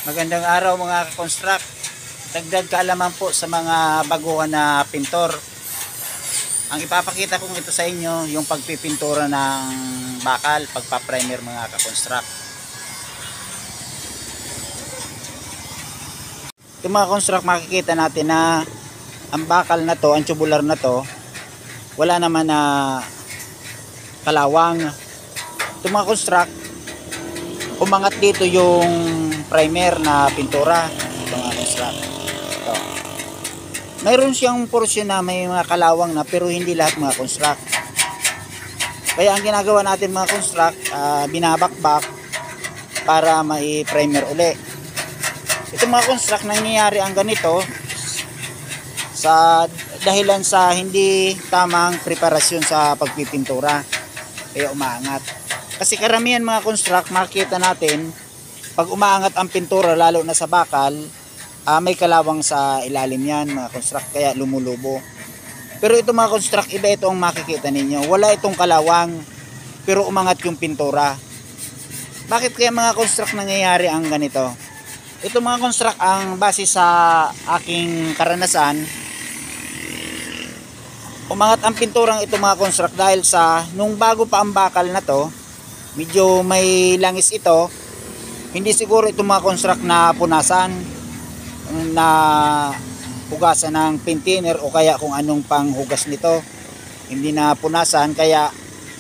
Magandang araw mga ka-construct. Dagdag kaalaman po sa mga baguhan na pintor. Ang ipapakita kong ito sa inyo, yung pagpipintura ng bakal, pagpa-primer mga ka-construct. Ito mga construct, makikita natin na ang bakal na to, ang tubular na to, wala naman na kalawang. Ito mga construct, umangat dito yung primer na pintura. Ito mga construct. Ito. Mayroon siyang portion na may mga kalawang na, pero hindi lahat mga construct. Kaya ang ginagawa natin mga construct, binabakbak para may primer uli. Ito mga construct, nangyayari ang ganito sa dahilan sa hindi tamang preparasyon sa pagpipintura. Kaya umaangat. Kasi karamihan mga construct, makikita natin pag umaangat ang pintura, lalo na sa bakal, may kalawang sa ilalim yan mga construct, kaya lumulubo. Pero ito mga construct, iba ito ang makikita ninyo. Wala itong kalawang, pero umangat yung pintura. Bakit kaya mga construct nangyayari ang ganito? Ito mga construct, ang base sa aking karanasan, umangat ang pinturang ito mga construct dahil sa nung bago pa ang bakal na to, medyo may langis ito. Hindi siguro ito mga construct na punasan, na hugasan ng paint thinner o kaya kung anong panghugas nito. Hindi na punasan, kaya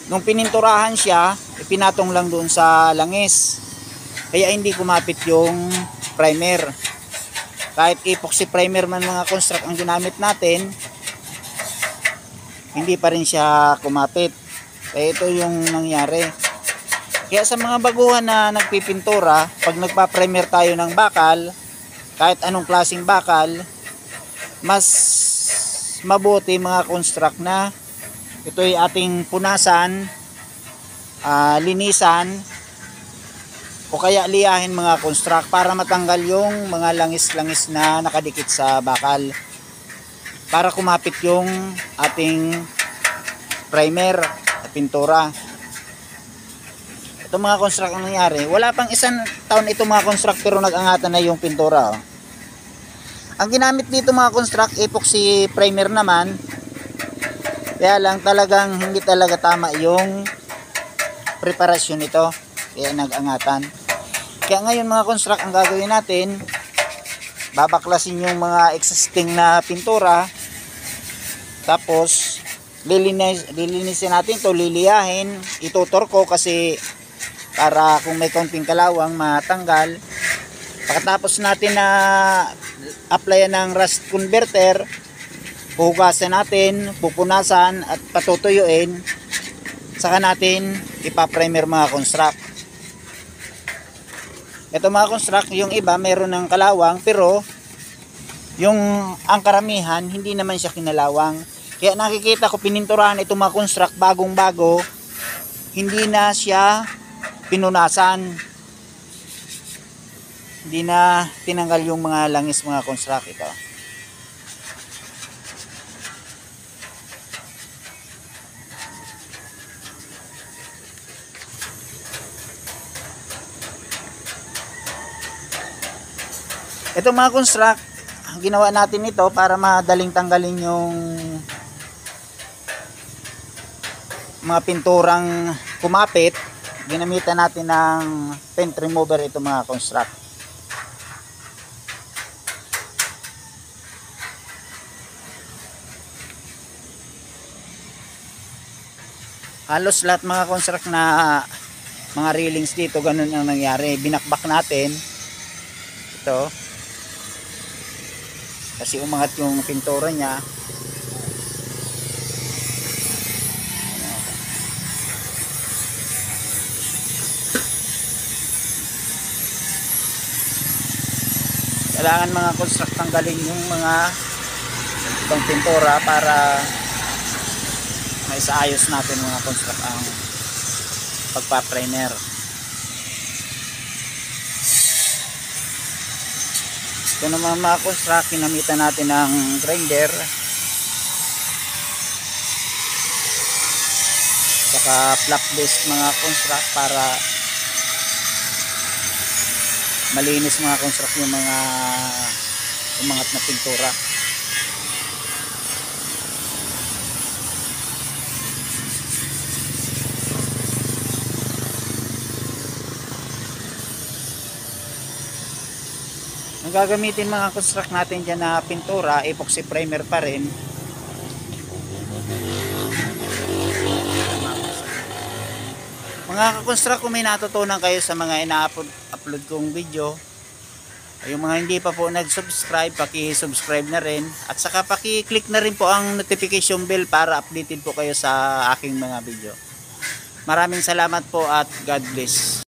nung pininturahan siya, ipinatong lang doon sa langis. Kaya hindi kumapit yung primer. Kahit epoxy primer man mga construct ang ginamit natin, hindi pa rin siya kumapit. Kaya ito yung nangyari. Kaya sa mga baguhan na nagpipintura, pag nagpa-primer tayo ng bakal, kahit anong klaseng bakal, mas mabuti mga construct na ito'y ating punasan, linisan, o kaya liyahin mga construct para matanggal yung mga langis-langis na nakadikit sa bakal. Para kumapit yung ating primer at pintura. Ito mga construct ang nangyari. Wala pang isang taon ito mga construct, pero nag-angatan na yung pintura. Ang ginamit dito mga construct, epoxy primer naman. Kaya lang talagang hindi talaga tama yung preparasyon nito. Kaya nag-angatan. Kaya ngayon mga construct, ang gagawin natin, babaklasin yung mga existing na pintura. Tapos lilinisin natin to, liliyahin, ituturko kasi para kung may kaunting kalawang matanggal. Pagkatapos natin na applyan ng rust converter, puhugasan natin, pupunasan at patutuyuin, saka natin ipa-primer mga construct. Ito mga construct, yung iba meron ng kalawang, pero yung ang karamihan hindi naman siya kinalawang. Kaya nakikita ko pininturahan ito mga construct, bagong bago, hindi na siya pinunasan, hindi na tinanggal yung mga langis mga construct. Ito mga construct, ginawa natin ito para madaling tanggalin yung mga pinturang kumapit. Ginamitan natin ng paint remover ito mga construct. Halos lahat mga construct na mga railings dito, ganun ang nangyari. Binakbak natin ito kasi umangat yung pintura niya. Kailangan mga construct tanggalin yung mga itong pintura para maisaayos natin mga construct ang pagpa-primer. Ito naman mga construct, ginamitan natin ng grinder saka flap disc mga construct para malinis mga construct yung mga umangat na pintura. Ang gagamitin mga construct natin dyan na pintura, epoxy primer pa rin. Mga ka-construct, kung may natutunan kayo sa mga ina-upload kong video, yung mga hindi pa po nag-subscribe, paki-subscribe na rin. At saka paki-click na rin po ang notification bell para updated po kayo sa aking mga video. Maraming salamat po at God bless.